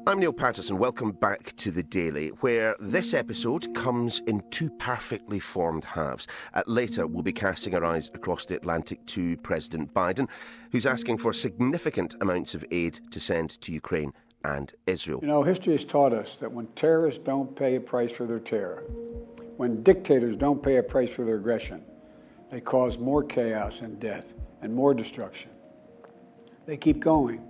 I'm Niall Paterson. Welcome back to The Daily, where this episode comes in two perfectly formed halves. Later, we'll be casting our eyes across the Atlantic to President Biden, who's asking for significant amounts of aid to send to Ukraine and Israel. You know, history has taught us that when terrorists don't pay a price for their terror, when dictators don't pay a price for their aggression, they cause more chaos and death and more destruction. They keep going,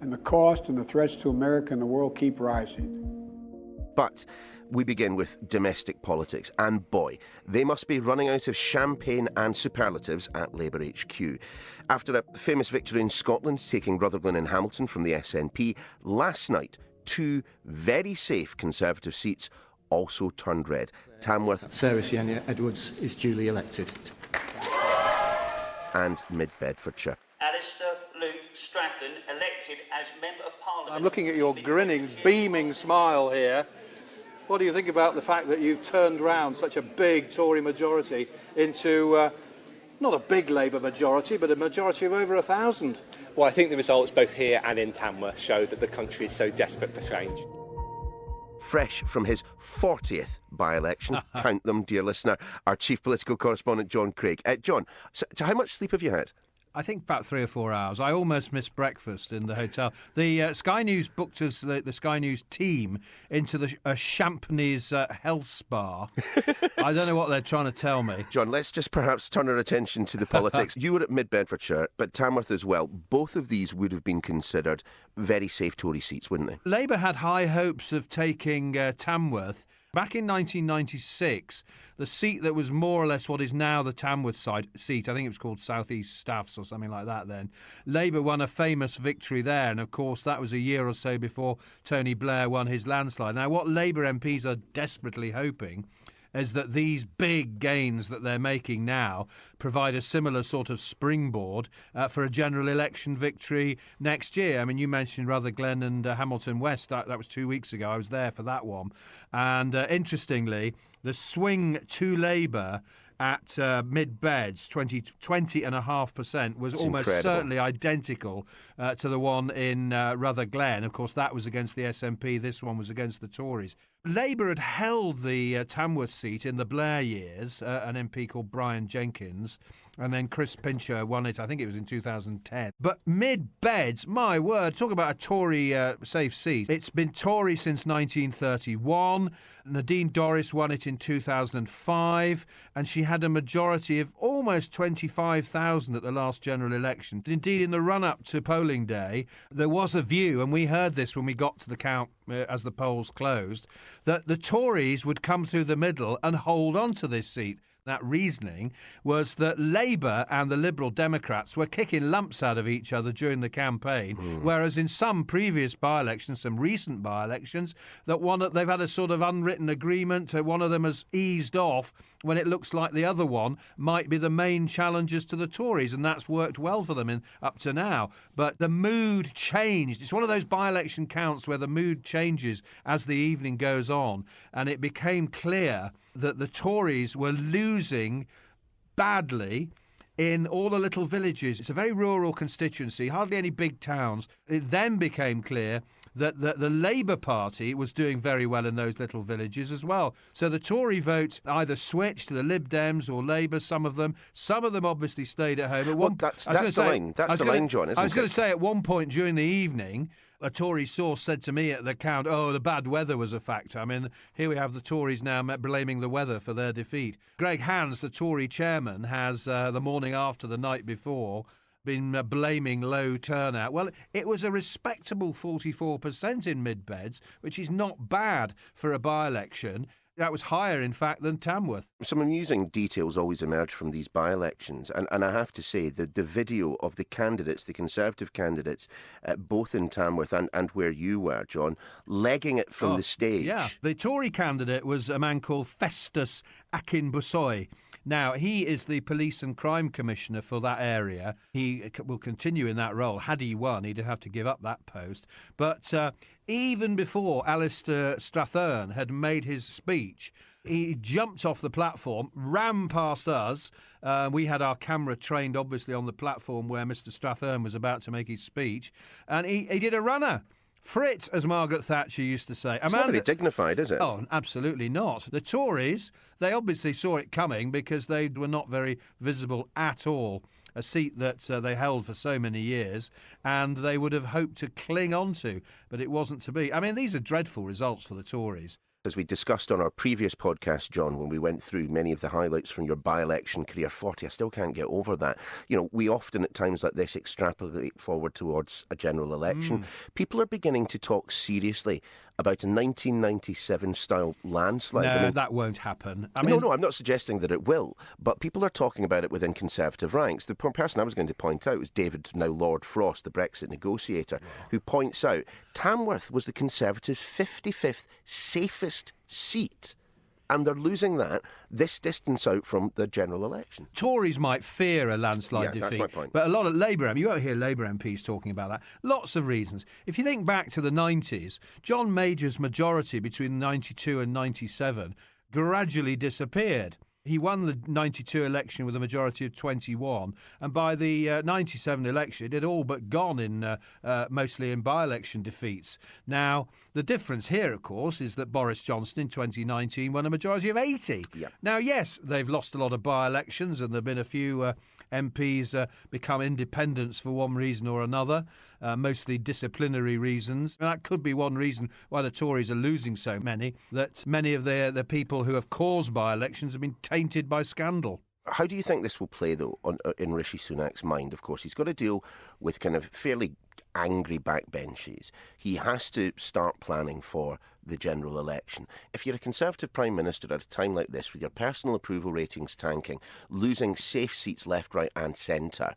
and the cost and the threats to America and the world keep rising. But we begin with domestic politics, and boy, they must be running out of champagne and superlatives at Labour HQ. After a famous victory in Scotland, taking Rutherglen and Hamilton from the SNP, last night, two very safe Conservative seats also turned red. Tamworth Sarah Sienna Edwards is duly elected. And Mid Bedfordshire. Alistair Luke Strathern elected as Member of Parliament. I'm looking at your grinning, beaming smile here. What do you think about the fact that you've turned round such a big Tory majority into not a big Labour majority, but a majority of over 1,000? Well, I think the results both here and in Tamworth show that the country is so desperate for change. Fresh from his 40th by-election, count them, dear listener, our chief political correspondent, Jon Craig. Jon, so how much sleep have you had? I think about 3 or 4 hours. I almost missed breakfast in the hotel. The Sky News booked us, the Sky News team, into the Champneys health spa. I don't know what they're trying to tell me. Jon, let's just perhaps turn our attention to the politics. You were at Mid Bedfordshire, but Tamworth as well. Both of these would have been considered very safe Tory seats, wouldn't they? Labour had high hopes of taking Tamworth. Back in 1996, the seat that was more or less what is now the Tamworth seat, I think it was called South East Staffs or something like that then, Labour won a famous victory there, and of course that was a year or so before Tony Blair won his landslide. Now what Labour MPs are desperately hoping is that these big gains that they're making now provide a similar sort of springboard for a general election victory next year. I mean, you mentioned Rutherglen and Hamilton West. That was 2 weeks ago. I was there for that one. And interestingly, the swing to Labour at Mid-Beds, 20.5%, was That's almost incredible. certainly identical to the one in Rutherglen. Of course, that was against the SNP. This one was against the Tories. Labour had held the Tamworth seat in the Blair years, an MP called Brian Jenkins, and then Chris Pincher won it, I think it was in 2010. But Mid-Beds, my word, talk about a Tory safe seat. It's been Tory since 1931. Nadine Dorries won it in 2005, and she had a majority of almost 25,000 at the last general election. Indeed, in the run-up to polling day, there was a view, and we heard this when we got to the count as the polls closed, that the Tories would come through the middle and hold on to this seat. That reasoning was that Labour and the Liberal Democrats were kicking lumps out of each other during the campaign, whereas in some previous by-elections, some recent by-elections, they've had a sort of unwritten agreement. One of them has eased off when it looks like the other one might be the main challengers to the Tories, and that's worked well for them up to now. But the mood changed. It's one of those by-election counts where the mood changes as the evening goes on, and it became clear that the Tories were losing badly in all the little villages. It's a very rural constituency, hardly any big towns. It then became clear that the Labour Party was doing very well in those little villages as well. So the Tory vote either switched to the Lib Dems or Labour, some of them. Some of them obviously stayed at home. That's the line. That's the line, Jon, isn't it? I was going to say at one point during the evening, a Tory source said to me at the count, the bad weather was a factor. I mean, here we have the Tories now blaming the weather for their defeat. Greg Hands, the Tory chairman, has the morning after the night before been blaming low turnout. Well, it was a respectable 44% in Mid-Beds, which is not bad for a by-election. That was higher, in fact, than Tamworth. Some amusing details always emerge from these by-elections, and I have to say that the video of the candidates, the Conservative candidates, both in Tamworth and where you were, Jon, legging it from the stage. Yeah, the Tory candidate was a man called Festus Akinbusoy. Now, he is the Police and Crime Commissioner for that area. He will continue in that role. Had he won, he'd have to give up that post. But even before Alistair Strathern had made his speech, he jumped off the platform, ran past us. We had our camera trained, obviously, on the platform where Mr. Strathern was about to make his speech. And he did a runner. Frit, as Margaret Thatcher used to say. It's not very dignified, is it? Oh, absolutely not. The Tories, they obviously saw it coming because they were not very visible at all. A seat that they held for so many years and they would have hoped to cling on to, but it wasn't to be. I mean, these are dreadful results for the Tories. As we discussed on our previous podcast, John, when we went through many of the highlights from your by-election career, 40, I still can't get over that. You know, we often at times like this extrapolate forward towards a general election. People are beginning to talk seriously about a 1997-style landslide. No, I mean, that won't happen. No, I'm not suggesting that it will, but people are talking about it within Conservative ranks. The person I was going to point out was David, now Lord Frost, the Brexit negotiator, who points out Tamworth was the Conservatives' 55th safest seat, and they're losing that this distance out from the general election. Tories might fear a landslide defeat, that's my point. but a lot of Labour, you won't hear Labour MPs talking about that. Lots of reasons. If you think back to the 90s, John Major's majority between 92 and 97 gradually disappeared. He won the 92 election with a majority of 21, and by the 97 election, it had all but gone in mostly in by-election defeats. Now, the difference here, of course, is that Boris Johnson in 2019 won a majority of 80. Yep. Now, yes, they've lost a lot of by-elections, and there have been a few MPs become independents for one reason or another, mostly disciplinary reasons. And that could be one reason why the Tories are losing so many, that many of the people who have caused by-elections have been tainted by scandal. How do you think this will play, though, in Rishi Sunak's mind? Of course, he's got to deal with kind of fairly angry backbenches. He has to start planning for the general election. If you're a Conservative Prime Minister at a time like this, with your personal approval ratings tanking, losing safe seats left, right and centre,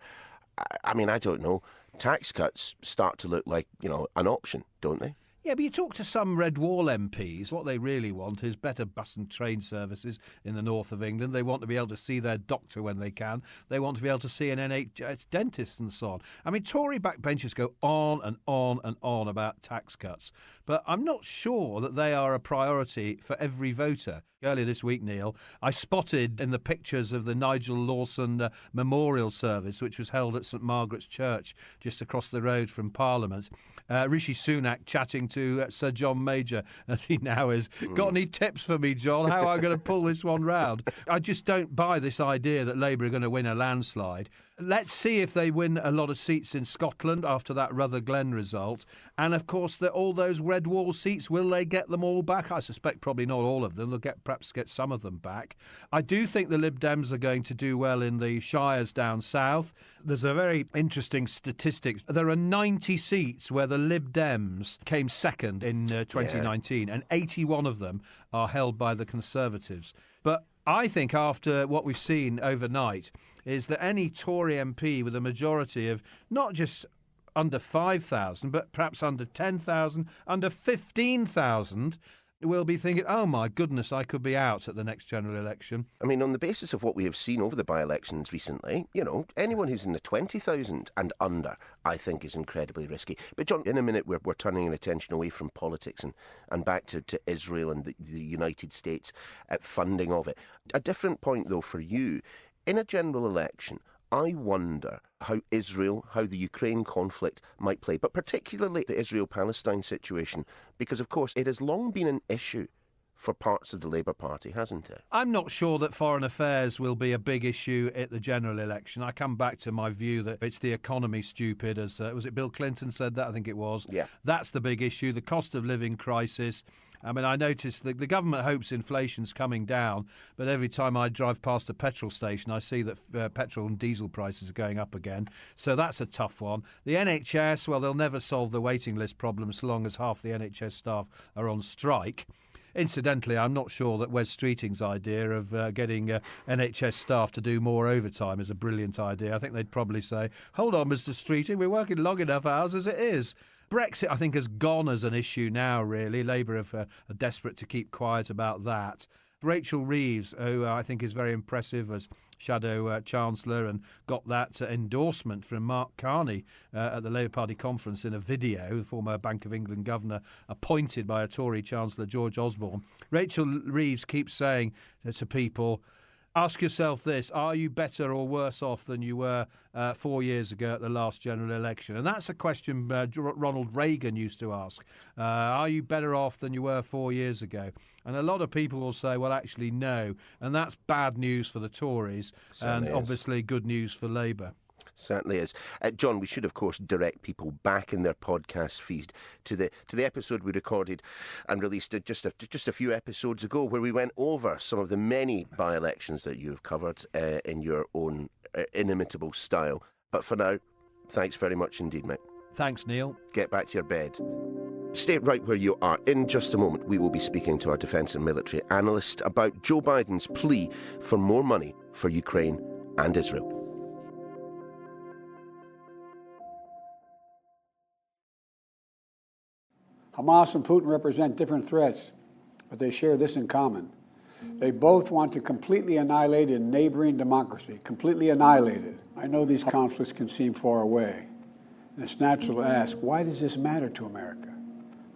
I mean, I don't know, tax cuts start to look like, an option, don't they? Yeah, but you talk to some Red Wall MPs, what they really want is better bus and train services in the north of England. They want to be able to see their doctor when they can. They want to be able to see an NHS dentist and so on. I mean, Tory backbenchers go on and on and on about tax cuts, but I'm not sure that they are a priority for every voter. Earlier this week, Neil, I spotted in the pictures of the Nigel Lawson memorial service, which was held at St Margaret's Church, just across the road from Parliament, Rishi Sunak chatting to Sir John Major, as he now is. Got any tips for me, John? How am I going to pull this one round? I just don't buy this idea that Labour are going to win a landslide. Let's see if they win a lot of seats in Scotland after that Rutherglen result. And, of course, all those Red Wall seats, will they get them all back? I suspect probably not all of them. They'll perhaps get some of them back. I do think the Lib Dems are going to do well in the shires down south. There's a very interesting statistic. There are 90 seats where the Lib Dems came second in 2019, and 81 of them are held by the Conservatives. But I think after what we've seen overnight is that any Tory MP with a majority of not just under 5,000, but perhaps under 10,000, under 15,000, will be thinking, oh my goodness, I could be out at the next general election. I mean, on the basis of what we have seen over the by-elections recently, anyone who's in the 20,000 and under, I think is incredibly risky. But John, in a minute, we're turning our attention away from politics and back to Israel and the United States funding of it. A different point, though, for you. In a general election, I wonder how the Ukraine conflict might play, but particularly the Israel-Palestine situation, because, of course, it has long been an issue for parts of the Labour Party, hasn't it? I'm not sure that foreign affairs will be a big issue at the general election. I come back to my view that it's the economy, stupid, as was it Bill Clinton said that? I think it was. Yeah. That's the big issue, the cost of living crisis. I mean, I noticed that the government hopes inflation's coming down, but every time I drive past a petrol station, I see that petrol and diesel prices are going up again. So that's a tough one. The NHS, well, they'll never solve the waiting list problem so long as half the NHS staff are on strike. Incidentally, I'm not sure that Wes Streeting's idea of getting NHS staff to do more overtime is a brilliant idea. I think they'd probably say, hold on, Mr. Streeting, we're working long enough hours as it is. Brexit, I think, has gone as an issue now, really. Labour are desperate to keep quiet about that. Rachel Reeves, who I think is very impressive as Shadow Chancellor and got that endorsement from Mark Carney at the Labour Party conference in a video, the former Bank of England governor appointed by a Tory Chancellor, George Osborne. Rachel Reeves keeps saying to people, Ask yourself this: are you better or worse off than you were 4 years ago at the last general election? And that's a question Ronald Reagan used to ask. Are you better off than you were 4 years ago? And a lot of people will say, well, actually, no. And that's bad news for the Tories and obviously good news for Labour. Certainly is. Jon, we should, of course, direct people back in their podcast feed to the episode we recorded and released just a few episodes ago, where we went over some of the many by-elections that you have covered in your own inimitable style. But for now, thanks very much indeed, mate. Thanks, Neil. Get back to your bed. Stay right where you are. In just a moment, we will be speaking to our defence and military analyst about Joe Biden's plea for more money for Ukraine and Israel. Hamas and Putin represent different threats, but they share this in common. They both want to completely annihilate a neighboring democracy, completely annihilate it. I know these conflicts can seem far away, and it's natural to ask, why does this matter to America?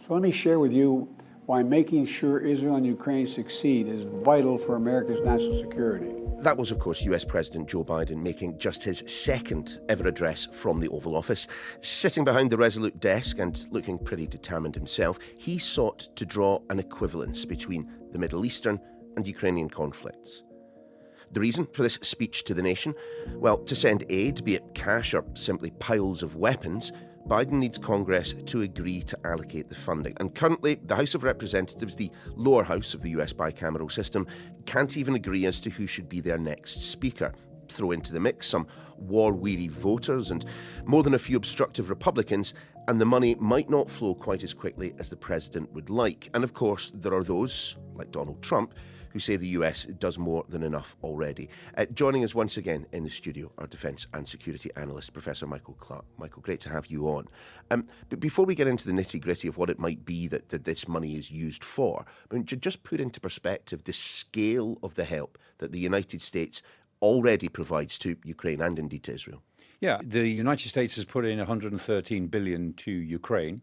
So let me share with you why making sure Israel and Ukraine succeed is vital for America's national security. That was, of course, US President Joe Biden making just his second ever address from the Oval Office. Sitting behind the resolute desk and looking pretty determined himself, he sought to draw an equivalence between the Middle Eastern and Ukrainian conflicts. The reason for this speech to the nation? Well, to send aid, be it cash or simply piles of weapons, Biden needs Congress to agree to allocate the funding. And currently, the House of Representatives, the lower house of the US bicameral system, can't even agree as to who should be their next speaker. Throw into the mix some war-weary voters and more than a few obstructive Republicans, and the money might not flow quite as quickly as the president would like. And of course, there are those, like Donald Trump, who say the US does more than enough already. Joining us once again in the studio, our defence and security analyst, Professor Michael Clarke. Michael, great to have you on. But before we get into the nitty-gritty of what it might be that this money is used for, I mean, just put into perspective the scale of the help that the United States already provides to Ukraine and indeed to Israel. Yeah, the United States has put in $113 billion to Ukraine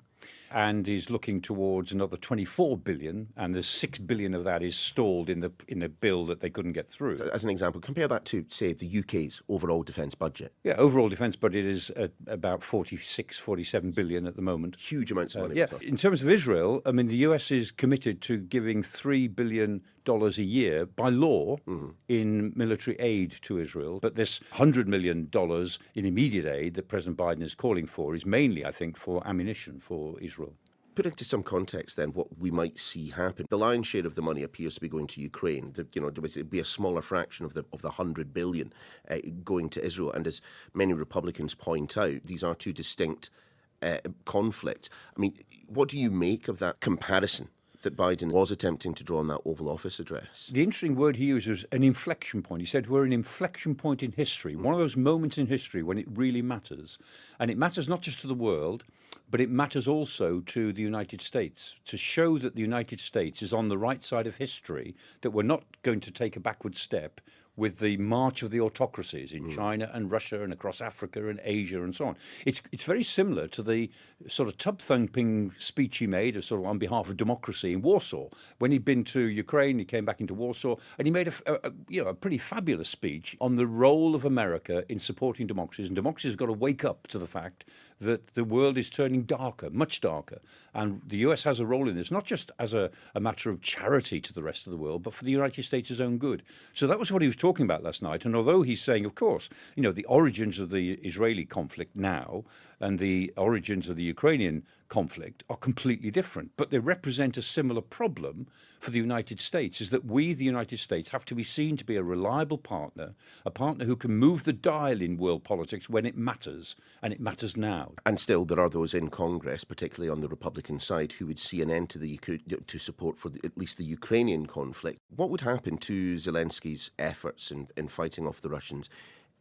and is looking towards another $24 billion, and there's $6 billion of that is stalled in the bill that they couldn't get through. As an example, compare that to, say, the UK's overall defence budget. Yeah, overall defence budget is about $46-47 billion at the moment. Huge amounts of money. Yeah, in terms of Israel, I mean, the US is committed to giving $3 billion a year by law in military aid to Israel. But this $100 million in immediate aid that President Biden is calling for is mainly, I think, for ammunition for Israel. Put into some context then what we might see happen. The lion's share of the money appears to be going to Ukraine. It would be a smaller fraction of the $100 billion going to Israel. And as many Republicans point out, these are two distinct conflicts. I mean, what do you make of that comparison that Biden was attempting to draw in that Oval Office address? The interesting word he used was an inflection point. He said we're an inflection point in history, one of those moments in history when it really matters. And it matters not just to the world, but it matters also to the United States, to show that the United States is on the right side of history, that we're not going to take a backward step with the march of the autocracies in China and Russia and across Africa and Asia and so on. It's very similar to the sort of tub-thumping speech he made sort of on behalf of democracy in Warsaw. When he'd been to Ukraine, he came back into Warsaw, and he made a pretty fabulous speech on the role of America in supporting democracies. And democracies have got to wake up to the fact that the world is turning darker, much darker. And the US has a role in this, not just as a matter of charity to the rest of the world, but for the United States' own good. So that was what he was talking about last night. And although he's saying, of course, the origins of the Israeli conflict now and the origins of the Ukrainian conflict are completely different, but they represent a similar problem for the United States, is that we, the United States, have to be seen to be a reliable partner, a partner who can move the dial in world politics when it matters, and it matters now. And still, there are those in Congress, particularly on the Republican side, who would see an end to support for at least the Ukrainian conflict. What would happen to Zelensky's efforts in fighting off the Russians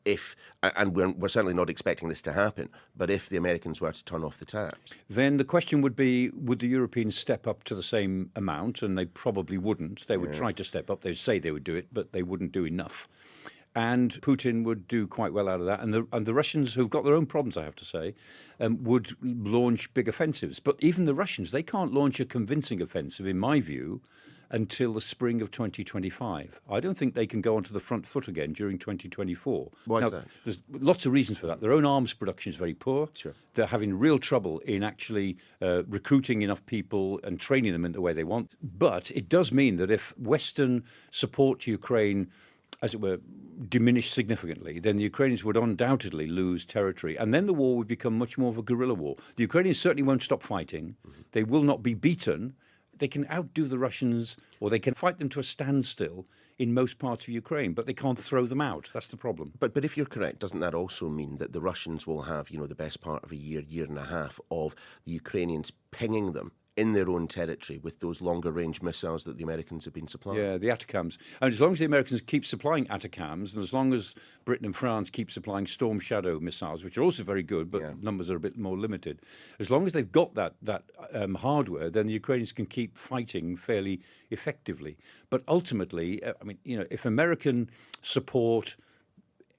if, and we're certainly not expecting this to happen, but if the Americans were to turn off the taps? Then the question would be, would the Europeans step up to the same amount? And they probably wouldn't. They would try to step up. They'd say they would do it, but they wouldn't do enough. And Putin would do quite well out of that. And the Russians, who've got their own problems, I have to say, would launch big offensives. But even the Russians, they can't launch a convincing offensive, in my view, until the spring of 2025. I don't think they can go onto the front foot again during 2024. Why is that? There's lots of reasons for that. Their own arms production is very poor. Sure. They're having real trouble in actually recruiting enough people and training them in the way they want. But it does mean that if Western support to Ukraine, as it were, diminished significantly, then the Ukrainians would undoubtedly lose territory. And then the war would become much more of a guerrilla war. The Ukrainians certainly won't stop fighting. They will not be beaten. They can outdo the Russians, or they can fight them to a standstill in most parts of Ukraine, but they can't throw them out. That's the problem. But if you're correct, doesn't that also mean that the Russians will have, the best part of a year, year and a half of the Ukrainians pinging them in their own territory with those longer range missiles that the Americans have been supplying? Yeah, the ATACMS. And as long as the Americans keep supplying ATACMS, and as long as Britain and France keep supplying Storm Shadow missiles, which are also very good, but numbers are a bit more limited, as long as they've got that hardware, then the Ukrainians can keep fighting fairly effectively. But ultimately, if American support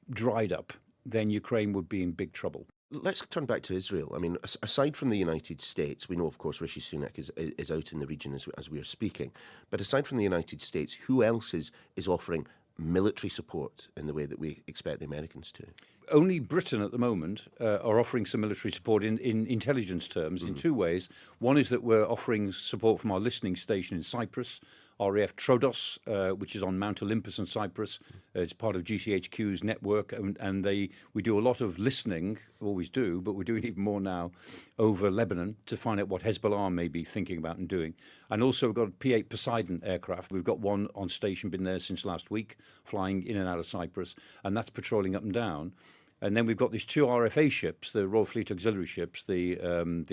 dried up, then Ukraine would be in big trouble. Let's turn back to Israel. I mean, aside from the United States, we know, of course, Rishi Sunak is out in the region as we are speaking. But aside from the United States, who else is offering military support in the way that we expect the Americans to? Only Britain at the moment are offering some military support in intelligence terms in two ways. One is that we're offering support from our listening station in Cyprus, RAF Trodos, which is on Mount Olympus in Cyprus. It's part of GCHQ's network, and we do a lot of listening, always do, but we're doing even more now over Lebanon to find out what Hezbollah may be thinking about and doing. And also we've got a P-8 Poseidon aircraft. We've got one on station, been there since last week, flying in and out of Cyprus, and that's patrolling up and down. And then we've got these two RFA ships, the Royal Fleet Auxiliary ships, the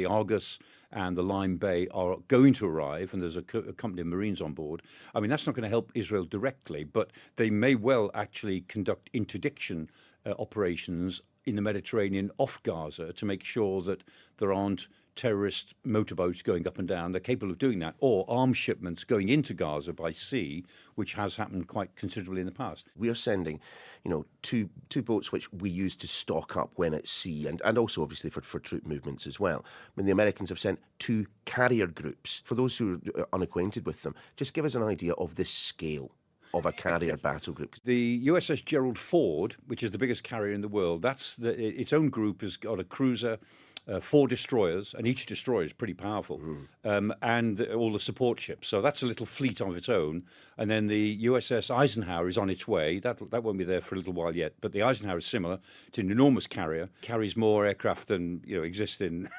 Argus and the Lime Bay are going to arrive, and there's a company of Marines on board. I mean, that's not going to help Israel directly, but they may well actually conduct interdiction operations in the Mediterranean off Gaza to make sure that there aren't terrorist motorboats going up and down. They're capable of doing that, or arms shipments going into Gaza by sea, which has happened quite considerably in the past. We are sending, two boats which we use to stock up when at sea, and also obviously for troop movements as well. I mean, the Americans have sent 2 carrier groups. For those who are unacquainted with them, just give us an idea of the scale of a carrier battle group. The USS Gerald Ford, which is the biggest carrier in the world, its own group has got a cruiser, 4 destroyers, and each destroyer is pretty powerful, and all the support ships. So that's a little fleet of its own. And then the USS Eisenhower is on its way. That won't be there for a little while yet. But the Eisenhower is similar. It's an enormous carrier, carries more aircraft than exist in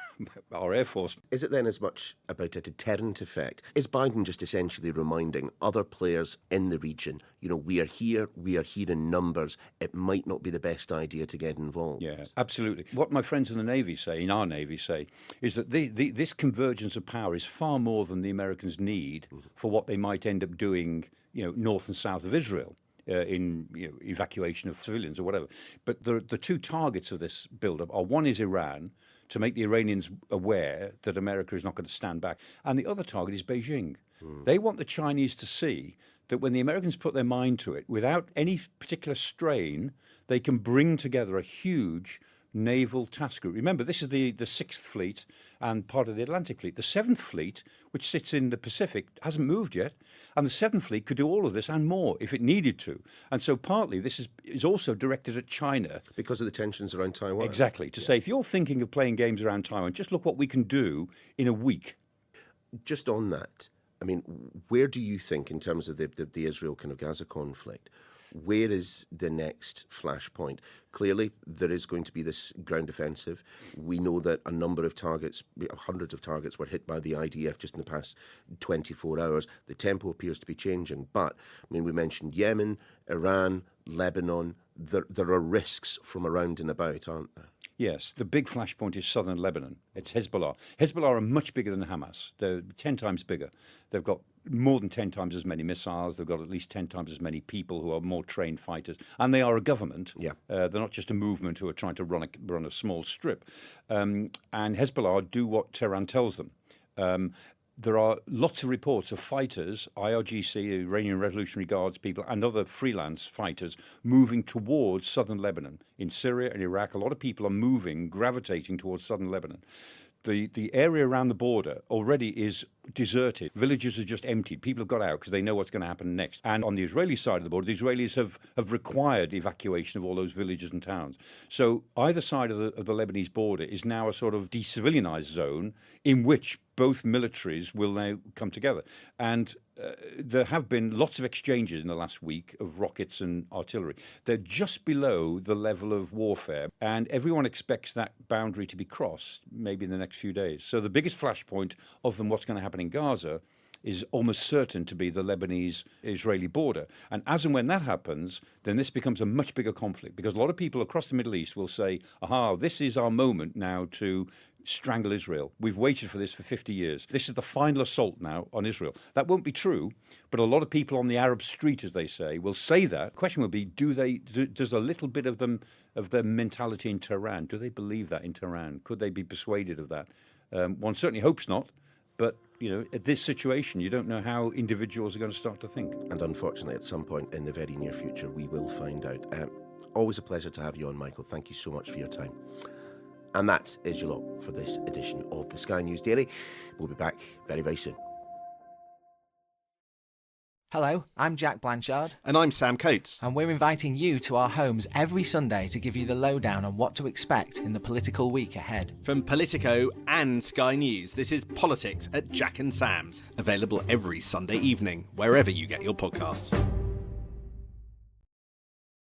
our Air Force. Is it then as much about a deterrent effect? Is Biden just essentially reminding other players in the region, we are here in numbers, it might not be the best idea to get involved? Yeah, absolutely. What my friends in the Navy say, in our Navy say, is that this convergence of power is far more than the Americans need for what they might end up doing, north and south of Israel. In evacuation of civilians or whatever. But the 2 targets of this build-up are, one is Iran, to make the Iranians aware that America is not going to stand back. And the other target is Beijing. They want the Chinese to see that when the Americans put their mind to it, without any particular strain, they can bring together a huge naval task group. Remember, this is the 6th Fleet and part of the Atlantic Fleet. The 7th Fleet, which sits in the Pacific, hasn't moved yet. And the 7th Fleet could do all of this and more if it needed to. And so partly this is also directed at China. Because of the tensions around Taiwan. Exactly. To say, if you're thinking of playing games around Taiwan, just look what we can do in a week. Just on that, I mean, where do you think, in terms of the Israel kind of Gaza conflict, where is the next flashpoint? Clearly, there is going to be this ground offensive. We know that a number of targets, hundreds of targets, were hit by the IDF just in the past 24 hours. The tempo appears to be changing. But, I mean, we mentioned Yemen, Iran, Lebanon. There are risks from around and about, aren't there? Yes, the big flashpoint is southern Lebanon. It's Hezbollah. Hezbollah are much bigger than Hamas. They're 10 times bigger. They've got more than 10 times as many missiles. They've got at least 10 times as many people who are more trained fighters. And they are a government. Yeah. They're not just a movement who are trying to run a small strip. And Hezbollah do what Tehran tells them. There are lots of reports of fighters, IRGC, Iranian Revolutionary Guards people, and other freelance fighters moving towards southern Lebanon. In Syria and Iraq, a lot of people are gravitating towards southern Lebanon. The area around the border already is deserted. Villages are just emptied. People have got out because they know what's going to happen next. And on the Israeli side of the border, the Israelis have required evacuation of all those villages and towns. So either side of the Lebanese border is now a sort of de-civilianized zone in which both militaries will now come together. And there have been lots of exchanges in the last week of rockets and artillery. They're just below the level of warfare, and everyone expects that boundary to be crossed maybe in the next few days. So the biggest flashpoint of them, what's going to happen in Gaza, is almost certain to be the Lebanese-Israeli border. And as and when that happens, then this becomes a much bigger conflict, because a lot of people across the Middle East will say, aha, this is our moment now to strangle Israel. We've waited for this for 50 years. This is the final assault now on Israel. That won't be true, but a lot of people on the Arab street, as they say, will say that. The question will be, does a little bit of their mentality in Tehran, do they believe that in Tehran? Could they be persuaded of that? One certainly hopes not. But, at this situation, you don't know how individuals are going to start to think. And unfortunately, at some point in the very near future, we will find out. Always a pleasure to have you on, Michael. Thank you so much for your time. And that is your lot for this edition of the Sky News Daily. We'll be back very, very soon. Hello, I'm Jack Blanchard. And I'm Sam Coates. And we're inviting you to our homes every Sunday to give you the lowdown on what to expect in the political week ahead. From Politico and Sky News, this is Politics at Jack and Sam's. Available every Sunday evening, wherever you get your podcasts.